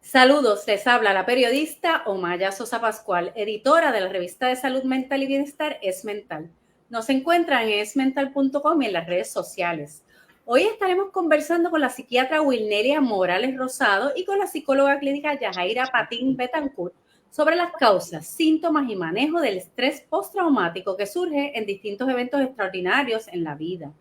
Saludos, les habla la periodista Omaya Sosa Pascual, editora de la revista de salud mental y bienestar Es Mental. Nos encuentran en esmental.com y en las redes sociales. Hoy estaremos conversando con la psiquiatra Wilnelia Morales Rosado y con la psicóloga clínica Yajaira Patín Betancourt sobre las causas, síntomas y manejo del estrés postraumático que surge en distintos eventos extraordinarios en la vida.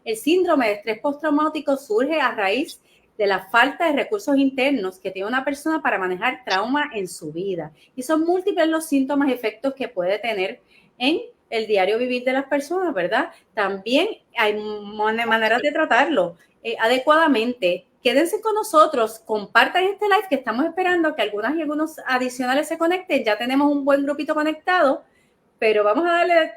El síndrome de estrés postraumático surge a raíz de la falta de recursos internos que tiene una persona para manejar trauma en su vida. Y son múltiples los síntomas y efectos que puede tener en el diario vivir de las personas, ¿verdad? También hay maneras de tratarlo adecuadamente. Quédense con nosotros, compartan este live que estamos esperando que algunas y algunos adicionales se conecten. Ya tenemos un buen grupito conectado, pero vamos a darle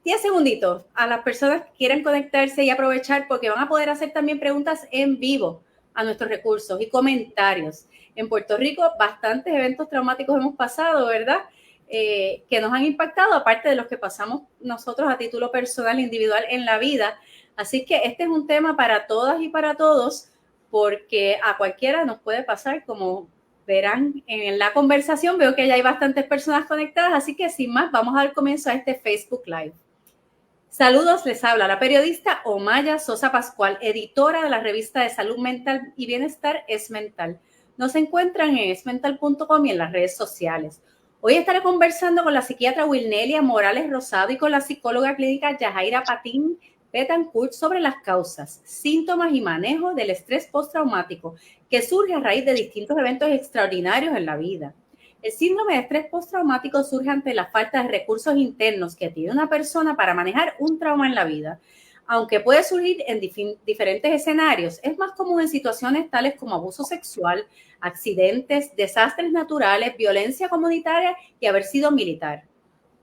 10 segunditos a las personas que quieran conectarse y aprovechar porque van a poder hacer también preguntas en vivo a nuestros recursos y comentarios. En Puerto Rico, bastantes eventos traumáticos hemos pasado, ¿verdad? Que nos han impactado, aparte de los que pasamos nosotros a título personal, individual en la vida. Así que este es un tema para todas y para todos, porque a cualquiera nos puede pasar, como verán en la conversación. Veo que ya hay bastantes personas conectadas, así que sin más, vamos a dar comienzo a este Facebook Live. Saludos, les habla la periodista Omaya Sosa Pascual, editora de la revista de salud mental y bienestar Es Mental. Nos encuentran en esmental.com y en las redes sociales. Hoy estaré conversando con la psiquiatra Wilnelia Morales Rosado y con la psicóloga clínica Yajaira Patín Betancourt sobre las causas, síntomas y manejo del estrés postraumático que surge a raíz de distintos eventos extraordinarios en la vida. El síndrome de estrés postraumático surge ante la falta de recursos internos que tiene una persona para manejar un trauma en la vida. Aunque puede surgir en diferentes escenarios, es más común en situaciones tales como abuso sexual, accidentes, desastres naturales, violencia comunitaria y haber sido militar.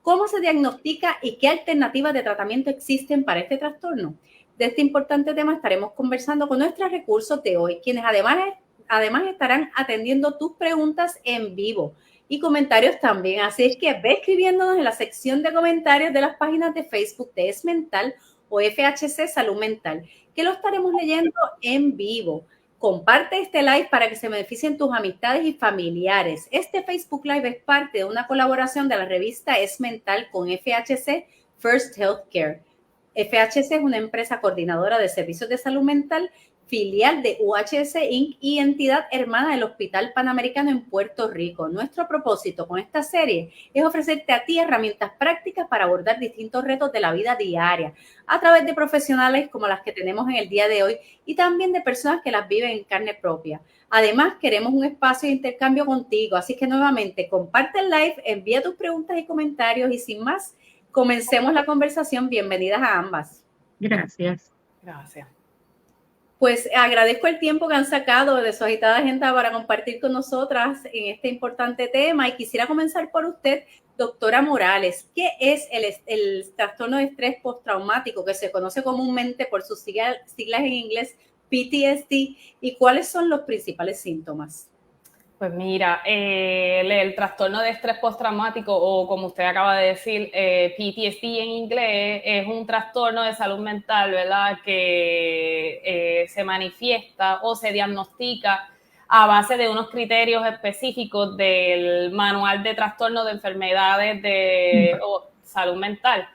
¿Cómo se diagnostica y qué alternativas de tratamiento existen para este trastorno? De este importante tema estaremos conversando con nuestros recursos de hoy, quienes además estarán atendiendo tus preguntas en vivo y comentarios también. Así es que ve escribiéndonos en la sección de comentarios de las páginas de Facebook de Es Mental o FHC Salud Mental, que lo estaremos leyendo en vivo. Comparte este live para que se beneficien tus amistades y familiares. Este Facebook Live es parte de una colaboración de la revista Es Mental con FHC First Healthcare. FHC es una empresa coordinadora de servicios de salud mental, filial de UHS Inc. y entidad hermana del Hospital Panamericano en Puerto Rico. Nuestro propósito con esta serie es ofrecerte a ti herramientas prácticas para abordar distintos retos de la vida diaria a través de profesionales como las que tenemos en el día de hoy y también de personas que las viven en carne propia. Además, queremos un espacio de intercambio contigo, así que nuevamente comparte el live, envía tus preguntas y comentarios y sin más, comencemos la conversación. Bienvenidas a ambas. Gracias. Gracias. Pues agradezco el tiempo que han sacado de su agitada agenda para compartir con nosotras en este importante tema y quisiera comenzar por usted, doctora Morales. ¿Qué es el trastorno de estrés postraumático que se conoce comúnmente por sus siglas en inglés PTSD y cuáles son los principales síntomas? Pues mira, el trastorno de estrés postraumático o como usted acaba de decir, PTSD en inglés, es un trastorno de salud mental, ¿verdad? Que se manifiesta o se diagnostica a base de unos criterios específicos del Manual de Trastornos de Enfermedades de Salud Mental.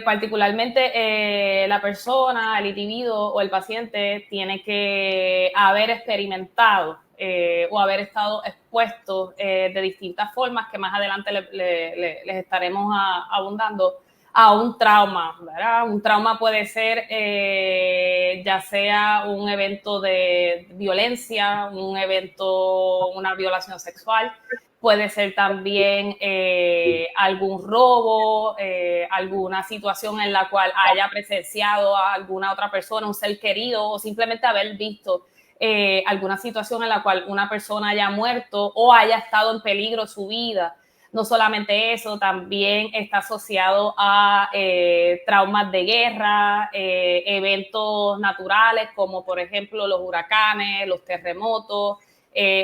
Particularmente la persona, el individuo o el paciente tiene que haber experimentado o haber estado expuesto de distintas formas que más adelante les estaremos abundando a un trauma, ¿verdad? Un trauma puede ser ya sea un evento de violencia, un evento, una violación sexual, puede ser también algún robo, alguna situación en la cual haya presenciado a alguna otra persona, un ser querido, o simplemente haber visto alguna situación en la cual una persona haya muerto o haya estado en peligro su vida. No solamente eso, también está asociado a traumas de guerra, eventos naturales como por ejemplo los huracanes, los terremotos,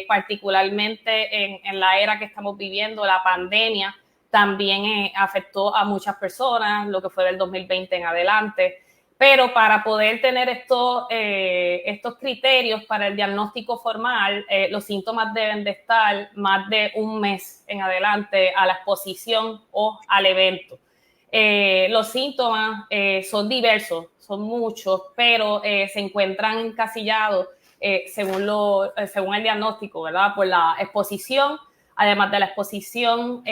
particularmente en la era que estamos viviendo, la pandemia también afectó a muchas personas, lo que fue del 2020 en adelante. Pero para poder tener estos criterios para el diagnóstico formal, los síntomas deben de estar más de un mes en adelante a la exposición o al evento. Los síntomas son diversos, son muchos, pero se encuentran encasillados según el diagnóstico, ¿verdad? Por la exposición. Además de la exposición,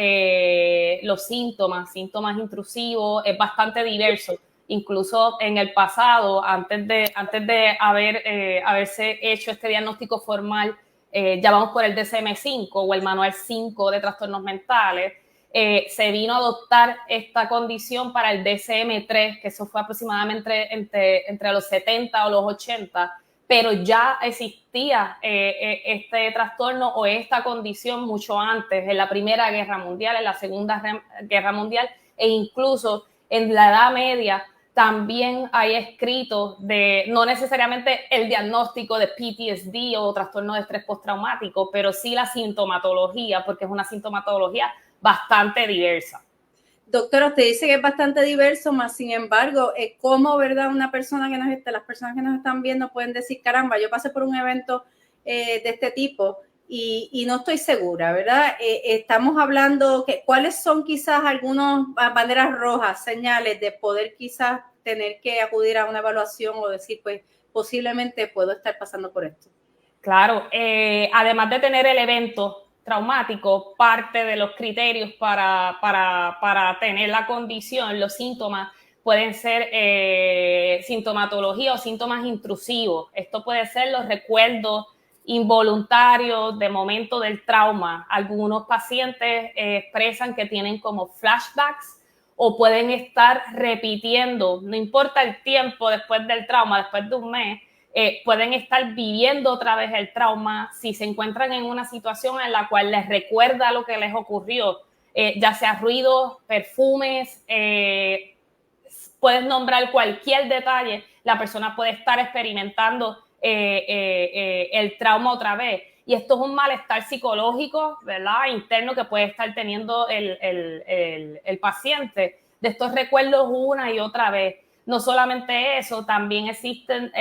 los síntomas intrusivos, es bastante diverso. Incluso en el pasado, antes de haberse hecho este diagnóstico formal, ya vamos por el DSM-5 o el Manual 5 de Trastornos Mentales, se vino a adoptar esta condición para el DSM-3, que eso fue aproximadamente entre los 70 o los 80, pero ya existía este trastorno o esta condición mucho antes, en la Primera Guerra Mundial, en la Segunda Guerra Mundial, e incluso en la Edad Media también hay escritos de, no necesariamente el diagnóstico de PTSD o trastorno de estrés postraumático, pero sí la sintomatología, porque es una sintomatología bastante diversa. Doctora, usted dice que es bastante diverso, más sin embargo, ¿cómo, verdad, las personas que nos están viendo pueden decir, caramba, yo pasé por un evento de este tipo y no estoy segura, ¿verdad? Estamos hablando, ¿cuáles son quizás algunas banderas rojas, señales de poder quizás tener que acudir a una evaluación o decir, pues, posiblemente puedo estar pasando por esto? Claro, además de tener el evento traumático, parte de los criterios para tener la condición, los síntomas, pueden ser sintomatología o síntomas intrusivos. Esto puede ser los recuerdos involuntarios de momento del trauma. Algunos pacientes expresan que tienen como flashbacks o pueden estar repitiendo, no importa el tiempo después del trauma, después de un mes, pueden estar viviendo otra vez el trauma si se encuentran en una situación en la cual les recuerda lo que les ocurrió, ya sea ruidos, perfumes, puedes nombrar cualquier detalle, la persona puede estar experimentando el trauma otra vez. Y esto es un malestar psicológico, ¿verdad? Interno que puede estar teniendo el paciente de estos recuerdos una y otra vez. No solamente eso, también existen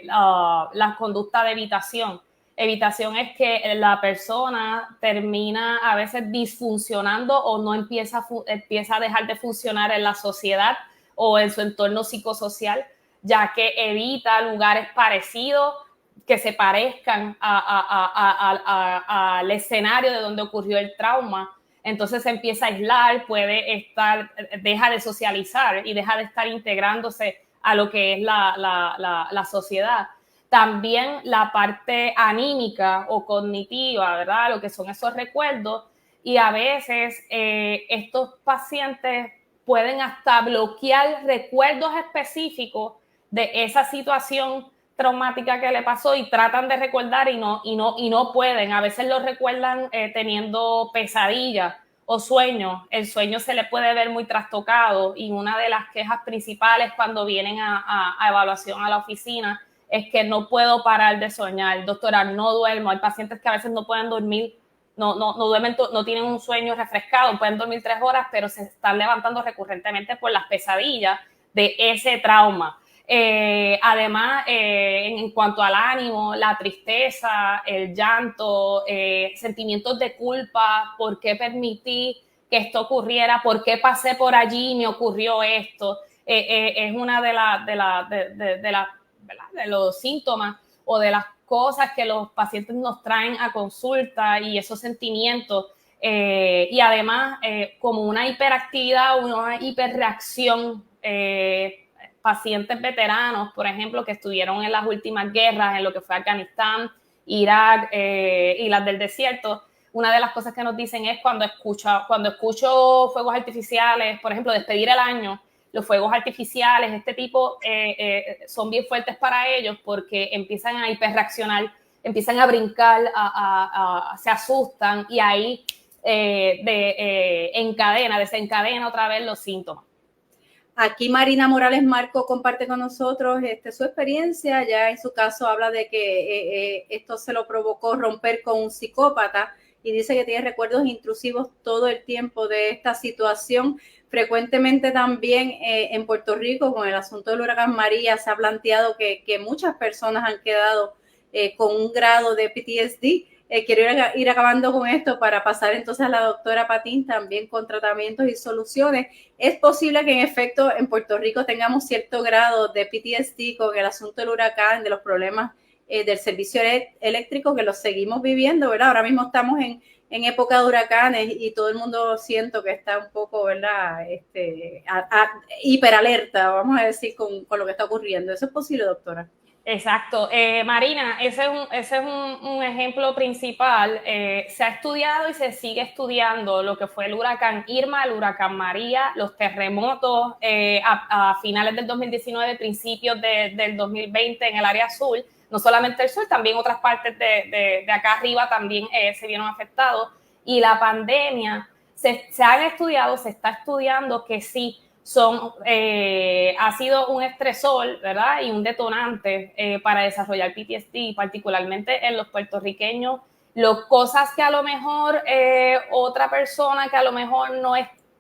las conductas de evitación. Evitación es que la persona termina a veces disfuncionando o no empieza a dejar de funcionar en la sociedad o en su entorno psicosocial, ya que evita lugares parecidos que se parezcan al escenario de donde ocurrió el trauma. Entonces se empieza a aislar, deja de socializar y deja de estar integrándose a lo que es la sociedad. También la parte anímica o cognitiva, ¿verdad? Lo que son esos recuerdos. Y a veces estos pacientes pueden hasta bloquear recuerdos específicos de esa situación traumática que le pasó y tratan de recordar y no pueden. A veces lo recuerdan teniendo pesadillas o sueños. El sueño se le puede ver muy trastocado y una de las quejas principales cuando vienen a evaluación a la oficina es que no puedo parar de soñar. Doctora, no duermo. Hay pacientes que a veces no pueden dormir, no duermen, no tienen un sueño refrescado, pueden dormir 3 horas, pero se están levantando recurrentemente por las pesadillas de ese trauma. Además, en cuanto al ánimo, la tristeza, el llanto, sentimientos de culpa, ¿por qué permití que esto ocurriera? ¿Por qué pasé por allí y me ocurrió esto? Es una de los síntomas o de las cosas que los pacientes nos traen a consulta y esos sentimientos. Y además, como una hiperactividad, una hiperreacción, pacientes veteranos, por ejemplo, que estuvieron en las últimas guerras, en lo que fue Afganistán, Irak y las del desierto, una de las cosas que nos dicen es cuando escucho fuegos artificiales, por ejemplo, despedir el año, los fuegos artificiales, este tipo, son bien fuertes para ellos porque empiezan a hiperreaccionar, empiezan a brincar, se asustan y ahí desencadena otra vez los síntomas. Aquí Marina Morales Marco comparte con nosotros su experiencia. Ya en su caso habla de que esto se lo provocó romper con un psicópata y dice que tiene recuerdos intrusivos todo el tiempo de esta situación. frecuentemente también en Puerto Rico, con el asunto del huracán María, se ha planteado que muchas personas han quedado con un grado de PTSD. Quiero ir acabando con esto para pasar entonces a la doctora Patín, también con tratamientos y soluciones. Es posible que en efecto en Puerto Rico tengamos cierto grado de PTSD con el asunto del huracán, de los problemas del servicio eléctrico, que los seguimos viviendo, ¿verdad? Ahora mismo estamos en época de huracanes y todo el mundo siento que está un poco, ¿verdad? Hiperalerta, vamos a decir, con lo que está ocurriendo. ¿Eso es posible, doctora? Exacto. Marina, ese es un ejemplo principal. Se ha estudiado y se sigue estudiando lo que fue el huracán Irma, el huracán María, los terremotos a finales del 2019, principios del 2020 en el área azul. No solamente el sur, también otras partes de acá arriba también se vieron afectados. Y la pandemia, se han estudiado, se está estudiando que sí, ha sido un estresor, ¿verdad? Y un detonante para desarrollar PTSD, particularmente en los puertorriqueños. Cosas que a lo mejor otra persona que a lo mejor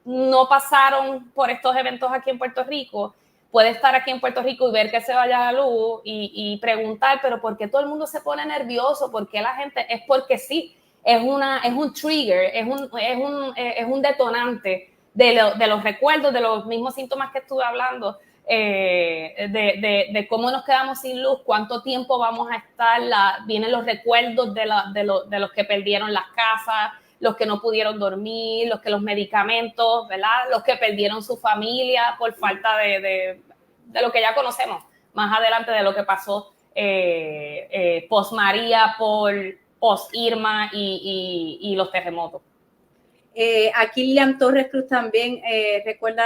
no pasaron por estos eventos aquí en Puerto Rico, puede estar aquí en Puerto Rico y ver que se vaya la luz y preguntar, pero ¿por qué todo el mundo se pone nervioso? ¿Por qué la gente? Es porque sí, es un trigger, es un detonante de los recuerdos, de los mismos síntomas que estuve hablando, de cómo nos quedamos sin luz, cuánto tiempo vamos a estar, vienen los recuerdos de los que perdieron las casas, los que no pudieron dormir, los medicamentos, ¿verdad? Los que perdieron su familia por falta de lo que ya conocemos más adelante de lo que pasó post María, post Irma y los terremotos. Aquí Lilian Torres Cruz también recuerda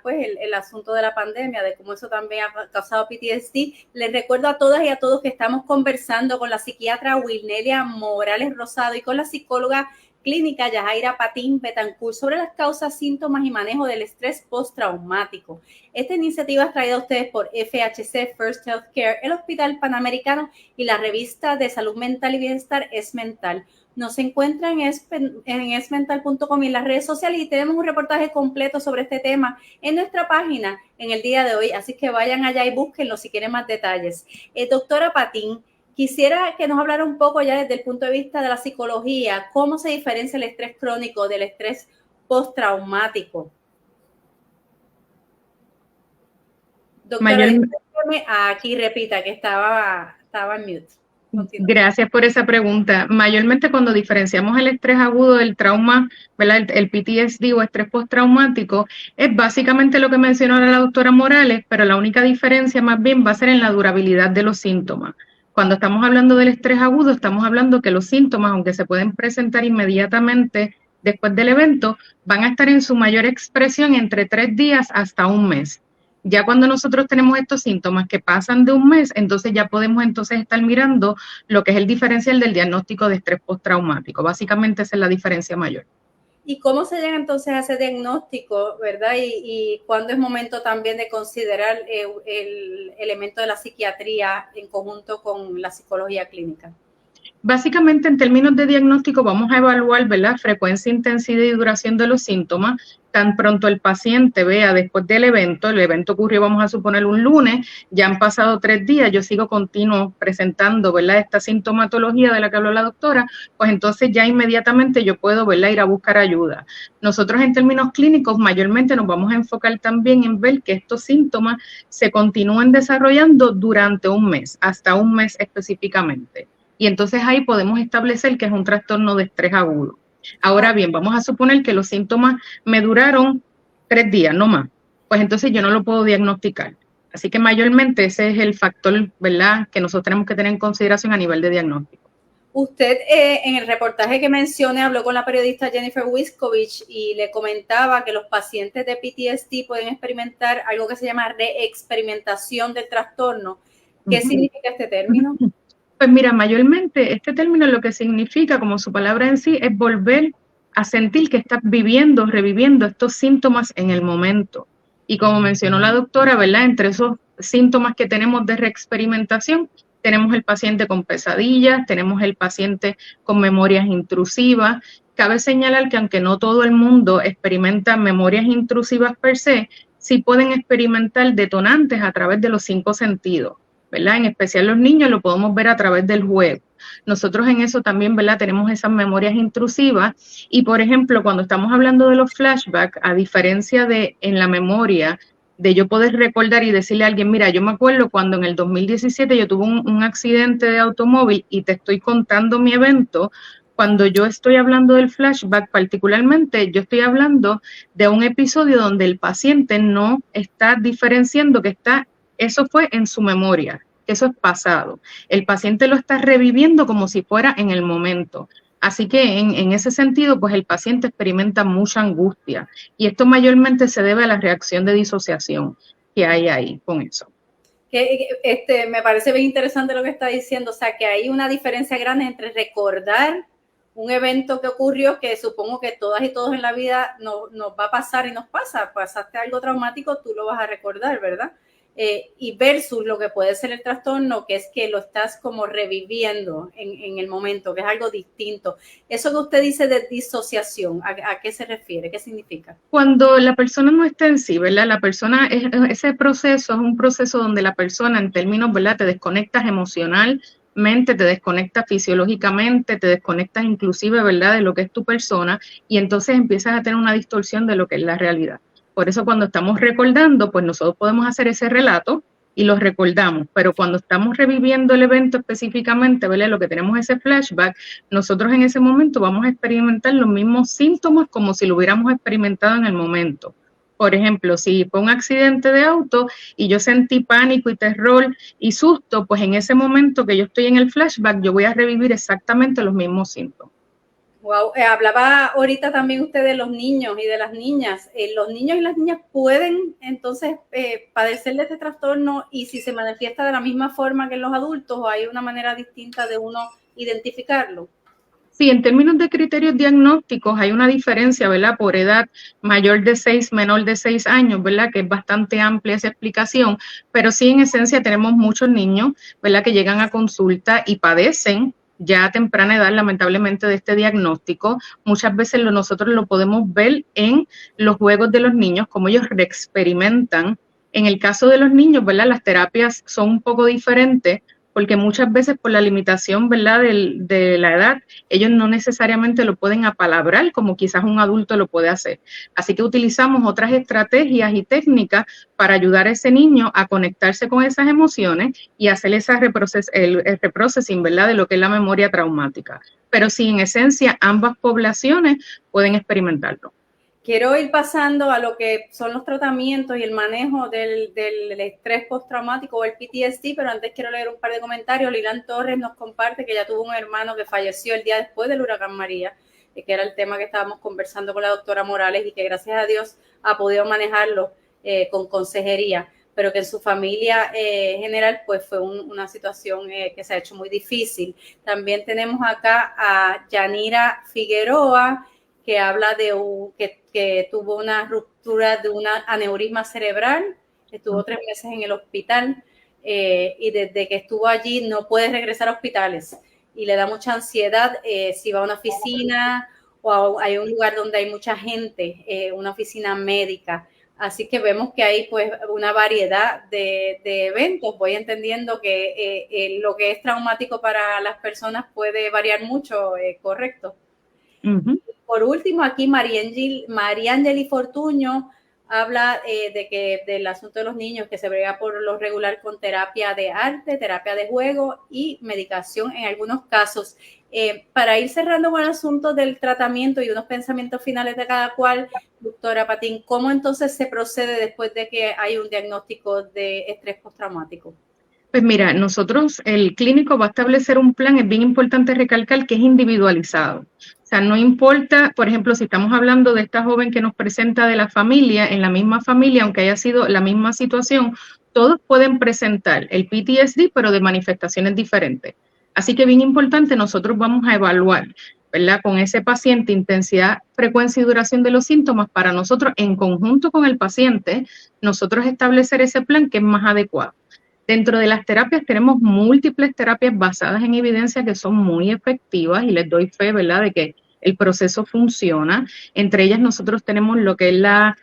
pues el asunto de la pandemia, de cómo eso también ha causado PTSD. Les recuerdo a todas y a todos que estamos conversando con la psiquiatra Wilnelia Morales Rosado y con la psicóloga clínica Yajaira Patín Betancourt sobre las causas, síntomas y manejo del estrés postraumático. Esta iniciativa es traída a ustedes por FHC First Healthcare, el Hospital Panamericano y la revista de Salud Mental y Bienestar Es Mental. Nos encuentran en esmental.com y en las redes sociales y tenemos un reportaje completo sobre este tema en nuestra página en el día de hoy, así que vayan allá y búsquenlo si quieren más detalles. Doctora Patín, quisiera que nos hablara un poco ya desde el punto de vista de la psicología, cómo se diferencia el estrés crónico del estrés postraumático. Doctora, aquí repita que estaba en mute. Continúa. Gracias por esa pregunta. Mayormente cuando diferenciamos el estrés agudo del trauma, ¿verdad? El PTSD o estrés postraumático, es básicamente lo que mencionó la doctora Morales, pero la única diferencia más bien va a ser en la durabilidad de los síntomas. Cuando estamos hablando del estrés agudo, estamos hablando que los síntomas, aunque se pueden presentar inmediatamente después del evento, van a estar en su mayor expresión entre 3 días hasta un mes. Ya cuando nosotros tenemos estos síntomas que pasan de un mes, entonces ya podemos estar mirando lo que es el diferencial del diagnóstico de estrés postraumático. Básicamente esa es la diferencia mayor. ¿Y cómo se llega entonces a ese diagnóstico, verdad? Y cuándo es momento también de considerar el elemento de la psiquiatría en conjunto con la psicología clínica? Básicamente, en términos de diagnóstico, vamos a evaluar, ¿verdad?, frecuencia, intensidad y duración de los síntomas. Tan pronto el paciente vea después del evento, el evento ocurrió, vamos a suponer, un lunes, ya han pasado 3 días, yo sigo continuo presentando, ¿verdad?, esta sintomatología de la que habló la doctora, pues entonces ya inmediatamente yo puedo, ¿verdad?, ir a buscar ayuda. Nosotros en términos clínicos mayormente nos vamos a enfocar también en ver que estos síntomas se continúen desarrollando durante un mes, hasta un mes específicamente. Y entonces ahí podemos establecer que es un trastorno de estrés agudo. Ahora bien, vamos a suponer que los síntomas me duraron 3 días, no más. Pues entonces yo no lo puedo diagnosticar. Así que mayormente ese es el factor, ¿verdad?, que nosotros tenemos que tener en consideración a nivel de diagnóstico. Usted en el reportaje que mencioné habló con la periodista Jennifer Wiskovich y le comentaba que los pacientes de PTSD pueden experimentar algo que se llama reexperimentación del trastorno. ¿Qué significa este término? Pues mira, mayormente este término lo que significa, como su palabra en sí, es volver a sentir que estás viviendo, reviviendo estos síntomas en el momento. Y como mencionó la doctora, ¿verdad?, entre esos síntomas que tenemos de reexperimentación, tenemos el paciente con pesadillas, tenemos el paciente con memorias intrusivas, cabe señalar que aunque no todo el mundo experimenta memorias intrusivas per se, sí pueden experimentar detonantes a través de los 5 sentidos, ¿verdad? En especial los niños lo podemos ver a través del juego. Nosotros en eso también, ¿verdad? Tenemos esas memorias intrusivas y, por ejemplo, cuando estamos hablando de los flashbacks, a diferencia de en la memoria, de yo poder recordar y decirle a alguien, mira, yo me acuerdo cuando en el 2017 yo tuve un accidente de automóvil y te estoy contando mi evento. Cuando yo estoy hablando del flashback, particularmente, yo estoy hablando de un episodio donde el paciente no está diferenciando que eso fue en su memoria, que eso es pasado. El paciente lo está reviviendo como si fuera en el momento. Así que en ese sentido, pues el paciente experimenta mucha angustia y esto mayormente se debe a la reacción de disociación que hay ahí con eso. Me parece bien interesante lo que está diciendo, o sea, que hay una diferencia grande entre recordar un evento que ocurrió, que supongo que todas y todos en la vida nos va a pasar y nos pasa, pasaste algo traumático, tú lo vas a recordar, ¿verdad? Y versus lo que puede ser el trastorno, que es que lo estás como reviviendo en el momento, que es algo distinto. Eso que usted dice de disociación, ¿a qué se refiere? ¿Qué significa? Cuando la persona no está en sí, ¿verdad? Ese proceso es un proceso donde la persona, en términos, ¿verdad? Te desconectas emocionalmente, te desconectas fisiológicamente, te desconectas inclusive, ¿verdad? De lo que es tu persona y entonces empiezas a tener una distorsión de lo que es la realidad. Por eso cuando estamos recordando, pues nosotros podemos hacer ese relato y lo recordamos, pero cuando estamos reviviendo el evento específicamente, ¿verdad? Lo que tenemos ese flashback, nosotros en ese momento vamos a experimentar los mismos síntomas como si lo hubiéramos experimentado en el momento. Por ejemplo, si fue un accidente de auto y yo sentí pánico y terror y susto, pues en ese momento que yo estoy en el flashback, yo voy a revivir exactamente los mismos síntomas. Wow, hablaba ahorita también usted de los niños y de las niñas. ¿Los niños y las niñas pueden entonces padecer de este trastorno y si se manifiesta de la misma forma que en los adultos o hay una manera distinta de uno identificarlo? Sí, en términos de criterios diagnósticos hay una diferencia, ¿verdad? Por edad, mayor de 6, menor de 6 años, ¿verdad? Que es bastante amplia esa explicación, pero sí en esencia tenemos muchos niños, ¿verdad? Que llegan a consulta y padecen ya a temprana edad, lamentablemente, de este diagnóstico. Muchas veces nosotros lo podemos ver en los juegos de los niños, cómo ellos reexperimentan. En el caso de los niños, ¿verdad? Las terapias son un poco diferentes, porque muchas veces por la limitación, ¿verdad? de la edad, ellos no necesariamente lo pueden apalabrar como quizás un adulto lo puede hacer. Así que utilizamos otras estrategias y técnicas para ayudar a ese niño a conectarse con esas emociones y hacer el reprocessing, ¿verdad? De lo que es la memoria traumática. Pero sí, en esencia, ambas poblaciones pueden experimentarlo. Quiero ir pasando a lo que son los tratamientos y el manejo del estrés postraumático o el PTSD, pero antes quiero leer un par de comentarios. Lilan Torres nos comparte que ella tuvo un hermano que falleció el día después del huracán María, que era el tema que estábamos conversando con la doctora Morales y que gracias a Dios ha podido manejarlo con consejería, pero que en su familia general pues fue una situación que se ha hecho muy difícil. También tenemos acá a Yanira Figueroa, que habla de que tuvo una ruptura de un aneurisma cerebral, estuvo 3 meses en el hospital y desde que estuvo allí no puede regresar a hospitales y le da mucha ansiedad si va a una oficina o hay un lugar donde hay mucha gente, una oficina médica. Así que vemos que hay pues una variedad de eventos. Voy entendiendo que lo que es traumático para las personas puede variar mucho, ¿correcto? Uh-huh. Por último, aquí Mariangeli Fortuño habla del asunto de los niños que se brega por lo regular con terapia de arte, terapia de juego y medicación en algunos casos. Para ir cerrando con el asunto del tratamiento y unos pensamientos finales de cada cual, doctora Patín, ¿cómo entonces se procede después de que hay un diagnóstico de estrés postraumático? Pues mira, nosotros, el clínico va a establecer un plan, es bien importante recalcar que es individualizado. O sea, no importa, por ejemplo, si estamos hablando de esta joven que nos presenta de la familia, en la misma familia, aunque haya sido la misma situación, todos pueden presentar el PTSD, pero de manifestaciones diferentes. Así que bien importante, nosotros vamos a evaluar, ¿verdad? Con ese paciente, intensidad, frecuencia y duración de los síntomas para nosotros, en conjunto con el paciente, nosotros establecer ese plan que es más adecuado. Dentro de las terapias tenemos múltiples terapias basadas en evidencia que son muy efectivas y les doy fe, ¿verdad?, de que el proceso funciona. Entre ellas nosotros tenemos lo que es la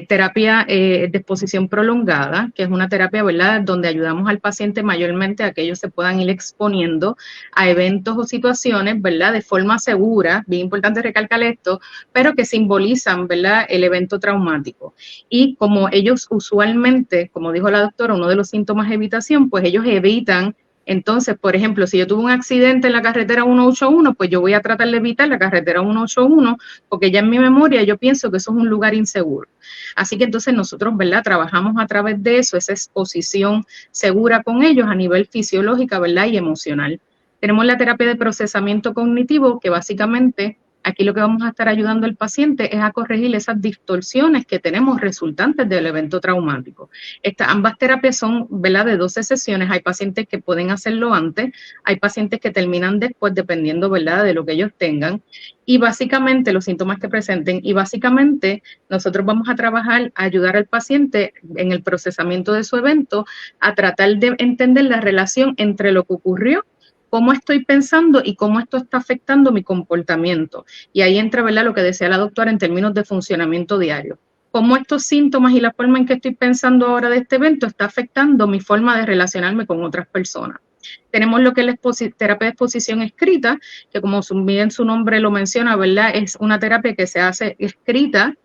terapia de exposición prolongada, que es una terapia, ¿verdad?, donde ayudamos al paciente mayormente a que ellos se puedan ir exponiendo a eventos o situaciones, ¿verdad?, de forma segura, bien importante recalcar esto, pero que simbolizan, ¿verdad?, el evento traumático. Y como ellos usualmente, como dijo la doctora, uno de los síntomas de evitación, pues ellos evitan. Entonces, por ejemplo, si yo tuve un accidente en la carretera 181, pues yo voy a tratar de evitar la carretera 181, porque ya en mi memoria yo pienso que eso es un lugar inseguro. Así que entonces nosotros, ¿verdad?, trabajamos a través de eso, esa exposición segura con ellos a nivel fisiológica, ¿verdad?, y emocional. Tenemos la terapia de procesamiento cognitivo, que básicamente aquí lo que vamos a estar ayudando al paciente es a corregir esas distorsiones que tenemos resultantes del evento traumático. Ambas terapias son, ¿verdad?, de 12 sesiones. Hay pacientes que pueden hacerlo antes, hay pacientes que terminan después, dependiendo, ¿verdad?, de lo que ellos tengan. Y básicamente los síntomas que presenten, y básicamente nosotros vamos a trabajar, a ayudar al paciente en el procesamiento de su evento, a tratar de entender la relación entre lo que ocurrió, cómo estoy pensando y cómo esto está afectando mi comportamiento. Y ahí entra, ¿verdad?, lo que decía la doctora en términos de funcionamiento diario. Cómo estos síntomas y la forma en que estoy pensando ahora de este evento está afectando mi forma de relacionarme con otras personas. Tenemos lo que es la terapia de exposición escrita, que como bien su nombre lo menciona, ¿verdad?, es una terapia que se hace escrita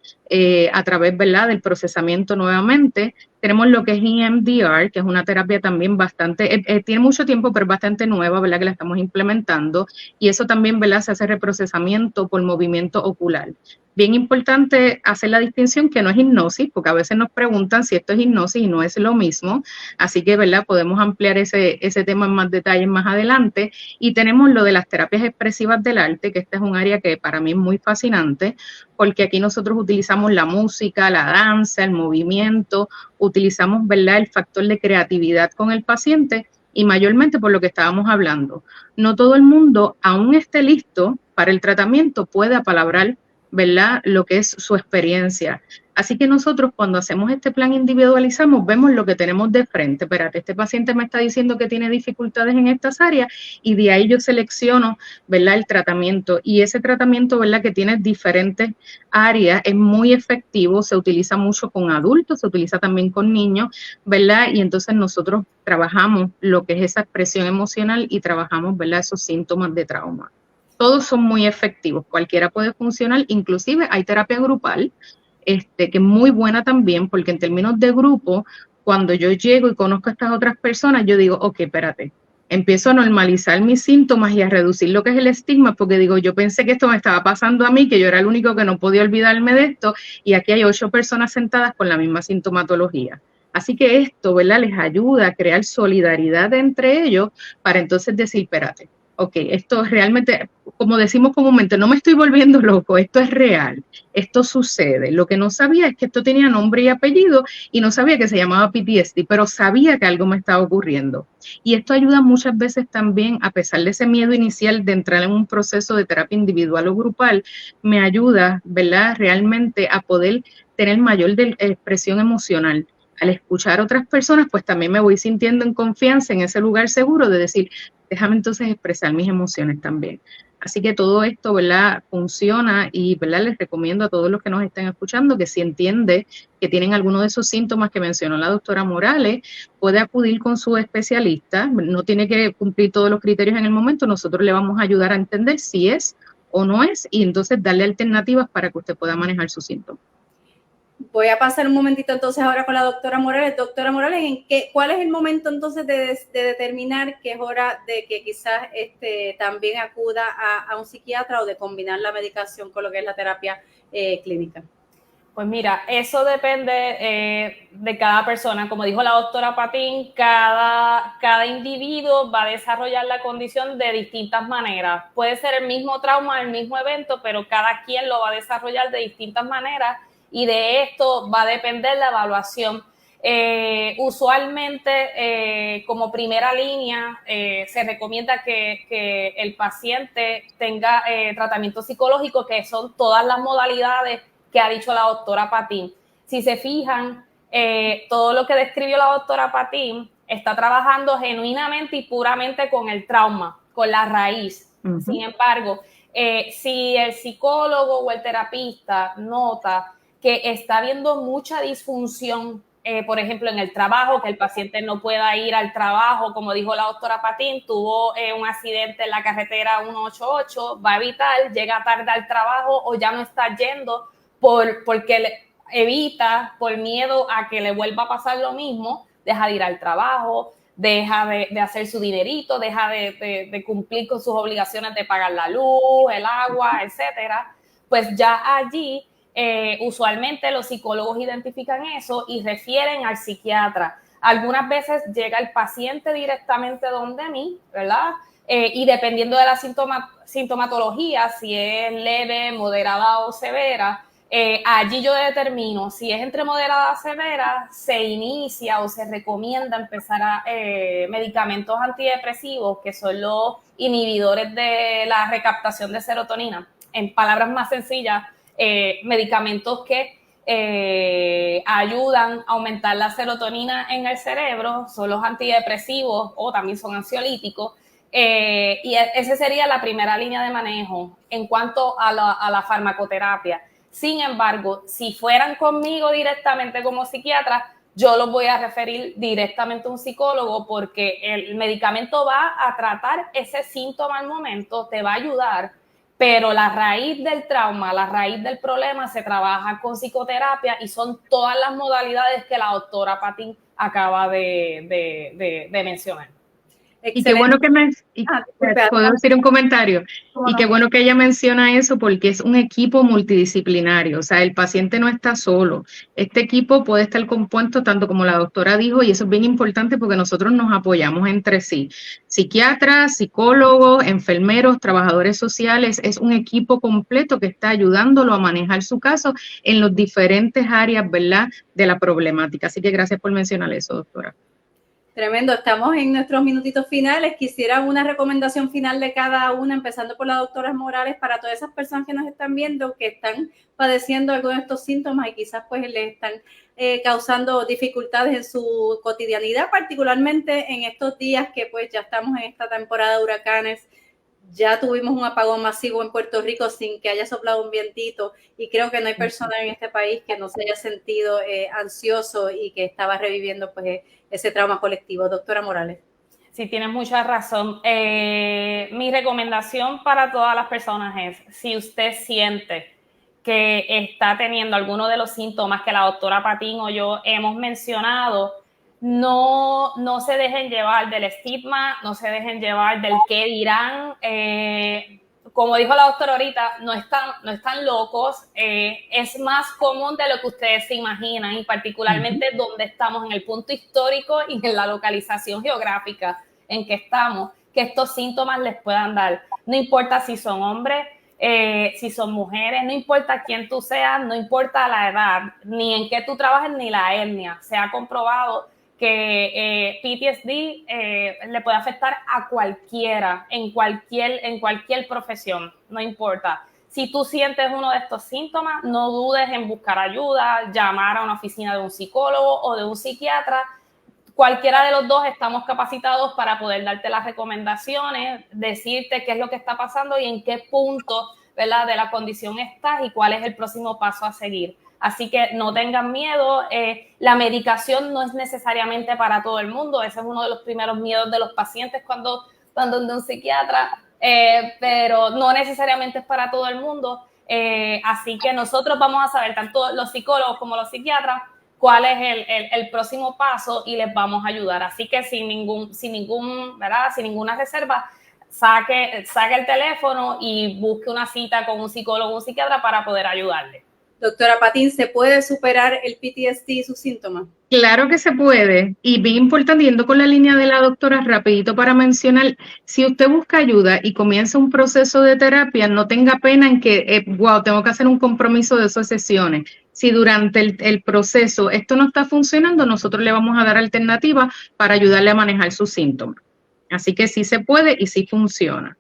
a través, ¿verdad?, del procesamiento nuevamente. Tenemos lo que es EMDR, que es una terapia también bastante, tiene mucho tiempo, pero bastante nueva, ¿verdad?, que la estamos implementando. Y eso también, ¿verdad?, se hace reprocesamiento por movimiento ocular. Bien importante hacer la distinción que no es hipnosis, porque a veces nos preguntan si esto es hipnosis y no es lo mismo. Así que, ¿verdad?, podemos ampliar ese tema en más detalle más adelante. Y tenemos lo de las terapias expresivas del arte, que este es un área que para mí es muy fascinante, porque aquí nosotros utilizamos la música, la danza, el movimiento, utilizamos, ¿verdad?, el factor de creatividad con el paciente y mayormente por lo que estábamos hablando. No todo el mundo, aún esté listo para el tratamiento, puede apalabrar, ¿verdad?, lo que es su experiencia. Así que nosotros cuando hacemos este plan individualizamos, vemos lo que tenemos de frente. Espérate, este paciente me está diciendo que tiene dificultades en estas áreas y de ahí yo selecciono, ¿verdad?, el tratamiento. Y ese tratamiento, ¿verdad?, que tiene diferentes áreas, es muy efectivo, se utiliza mucho con adultos, se utiliza también con niños, ¿verdad? Y entonces nosotros trabajamos lo que es esa expresión emocional y trabajamos, ¿verdad?, esos síntomas de trauma. Todos son muy efectivos, cualquiera puede funcionar, inclusive hay terapia grupal, que es muy buena también, porque en términos de grupo, cuando yo llego y conozco a estas otras personas, yo digo, ok, espérate, empiezo a normalizar mis síntomas y a reducir lo que es el estigma, porque digo, yo pensé que esto me estaba pasando a mí, que yo era el único que no podía olvidarme de esto, y aquí hay 8 personas sentadas con la misma sintomatología. Así que esto, ¿verdad?, les ayuda a crear solidaridad entre ellos para entonces decir, espérate, ok, esto realmente, como decimos comúnmente, no me estoy volviendo loco, esto es real, esto sucede. Lo que no sabía es que esto tenía nombre y apellido y no sabía que se llamaba PTSD, pero sabía que algo me estaba ocurriendo. Y esto ayuda muchas veces también, a pesar de ese miedo inicial de entrar en un proceso de terapia individual o grupal, me ayuda, ¿verdad?, realmente a poder tener mayor expresión emocional. Al escuchar a otras personas, pues también me voy sintiendo en confianza en ese lugar seguro de decir, déjame entonces expresar mis emociones también. Así que todo esto, ¿verdad?, funciona y, ¿verdad?, les recomiendo a todos los que nos estén escuchando que si entiende que tienen alguno de esos síntomas que mencionó la doctora Morales, puede acudir con su especialista, no tiene que cumplir todos los criterios en el momento, nosotros le vamos a ayudar a entender si es o no es y entonces darle alternativas para que usted pueda manejar sus síntomas. Voy a pasar un momentito entonces ahora con la doctora Morales. Doctora Morales, ¿cuál es el momento entonces de determinar que es hora de que quizás también acuda a un psiquiatra o de combinar la medicación con lo que es la terapia clínica? Pues mira, eso depende de cada persona. Como dijo la doctora Patín, cada individuo va a desarrollar la condición de distintas maneras. Puede ser el mismo trauma, el mismo evento, pero cada quien lo va a desarrollar de distintas maneras y de esto va a depender la evaluación. Usualmente, como primera línea, se recomienda que el paciente tenga tratamiento psicológico, que son todas las modalidades que ha dicho la doctora Patín. Si se fijan, todo lo que describió la doctora Patín está trabajando genuinamente y puramente con el trauma, con la raíz. Uh-huh. Sin embargo, si el psicólogo o el terapista nota que está habiendo mucha disfunción, por ejemplo, en el trabajo, que el paciente no pueda ir al trabajo, como dijo la doctora Patín, tuvo un accidente en la carretera 188, va a evitar, llega tarde al trabajo o ya no está yendo porque evita, por miedo a que le vuelva a pasar lo mismo, deja de ir al trabajo, deja de hacer su dinerito, deja de cumplir con sus obligaciones de pagar la luz, el agua, etcétera. Pues ya allí usualmente los psicólogos identifican eso y refieren al psiquiatra. Algunas veces llega el paciente directamente donde mí, ¿verdad? Y dependiendo de la sintomatología, si es leve, moderada o severa, allí yo determino si es entre moderada a severa, se inicia o se recomienda empezar medicamentos antidepresivos, que son los inhibidores de la recaptación de serotonina. En palabras más sencillas, medicamentos que ayudan a aumentar la serotonina en el cerebro, son los antidepresivos o también son ansiolíticos. Y esa sería la primera línea de manejo en cuanto a la farmacoterapia. Sin embargo, si fueran conmigo directamente como psiquiatra, yo los voy a referir directamente a un psicólogo porque el medicamento va a tratar ese síntoma al momento, te va a ayudar, pero la raíz del trauma, la raíz del problema se trabaja con psicoterapia y son todas las modalidades que la doctora Patín acaba de mencionar. Excelente. Y qué bueno que puedo decir un comentario. Y qué bueno que ella menciona eso porque es un equipo multidisciplinario, o sea, el paciente no está solo. Este equipo puede estar compuesto tanto como la doctora dijo, y eso es bien importante porque nosotros nos apoyamos entre sí. Psiquiatras, psicólogos, enfermeros, trabajadores sociales, es un equipo completo que está ayudándolo a manejar su caso en las diferentes áreas, ¿verdad?, de la problemática. Así que gracias por mencionar eso, doctora. Tremendo, estamos en nuestros minutitos finales. Quisiera una recomendación final de cada una, empezando por la doctora Morales, para todas esas personas que nos están viendo, que están padeciendo algunos de estos síntomas y quizás pues les están causando dificultades en su cotidianidad, particularmente en estos días que pues ya estamos en esta temporada de huracanes. Ya tuvimos un apagón masivo en Puerto Rico sin que haya soplado un vientito y creo que no hay persona en este país que no se haya sentido ansioso y que estaba reviviendo pues ese trauma colectivo. Doctora Morales. Sí, tienes mucha razón. Mi recomendación para todas las personas es, si usted siente que está teniendo alguno de los síntomas que la doctora Patín o yo hemos mencionado, no se dejen llevar del estigma, no se dejen llevar del qué dirán. Como dijo la doctora ahorita, no están locos. Es más común de lo que ustedes se imaginan y particularmente donde estamos en el punto histórico y en la localización geográfica en que estamos, que estos síntomas les puedan dar. No importa si son hombres, si son mujeres, no importa quién tú seas, no importa la edad, ni en qué tú trabajes, ni la etnia. Se ha comprobado que PTSD le puede afectar a cualquiera, en cualquier profesión, no importa. Si tú sientes uno de estos síntomas, no dudes en buscar ayuda, llamar a una oficina de un psicólogo o de un psiquiatra. Cualquiera de los dos estamos capacitados para poder darte las recomendaciones, decirte qué es lo que está pasando y en qué punto, ¿verdad?, de la condición estás y cuál es el próximo paso a seguir. Así que no tengan miedo, la medicación no es necesariamente para todo el mundo, ese es uno de los primeros miedos de los pacientes cuando van donde un psiquiatra, pero no necesariamente es para todo el mundo, así que nosotros vamos a saber, tanto los psicólogos como los psiquiatras, cuál es el próximo paso y les vamos a ayudar. Así que sin ninguna reserva, saque el teléfono y busque una cita con un psicólogo o un psiquiatra para poder ayudarle. Doctora Patín, ¿se puede superar el PTSD y sus síntomas? Claro que se puede, y bien importante, yendo con la línea de la doctora, rapidito para mencionar, si usted busca ayuda y comienza un proceso de terapia, no tenga pena en que, tengo que hacer un compromiso de esas sesiones. Si durante el proceso esto no está funcionando, nosotros le vamos a dar alternativas para ayudarle a manejar sus síntomas. Así que sí se puede y sí funciona.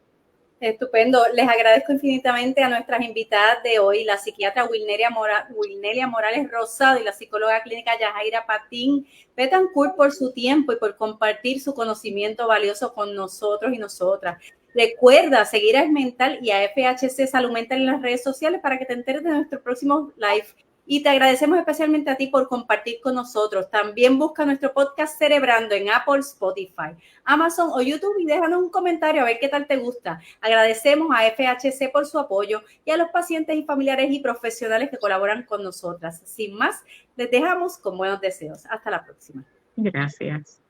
Estupendo. Les agradezco infinitamente a nuestras invitadas de hoy, la psiquiatra Wilnelia Morales Rosado y la psicóloga clínica Yajaira Patín Betancourt, por su tiempo y por compartir su conocimiento valioso con nosotros y nosotras. Recuerda seguir a Esmental y a FHC Salud Mental en las redes sociales para que te enteres de nuestro próximo live. Y te agradecemos especialmente a ti por compartir con nosotros. También busca nuestro podcast Cerebrando en Apple, Spotify, Amazon o YouTube y déjanos un comentario a ver qué tal te gusta. Agradecemos a FHC por su apoyo y a los pacientes y familiares y profesionales que colaboran con nosotras. Sin más, les dejamos con buenos deseos. Hasta la próxima. Gracias.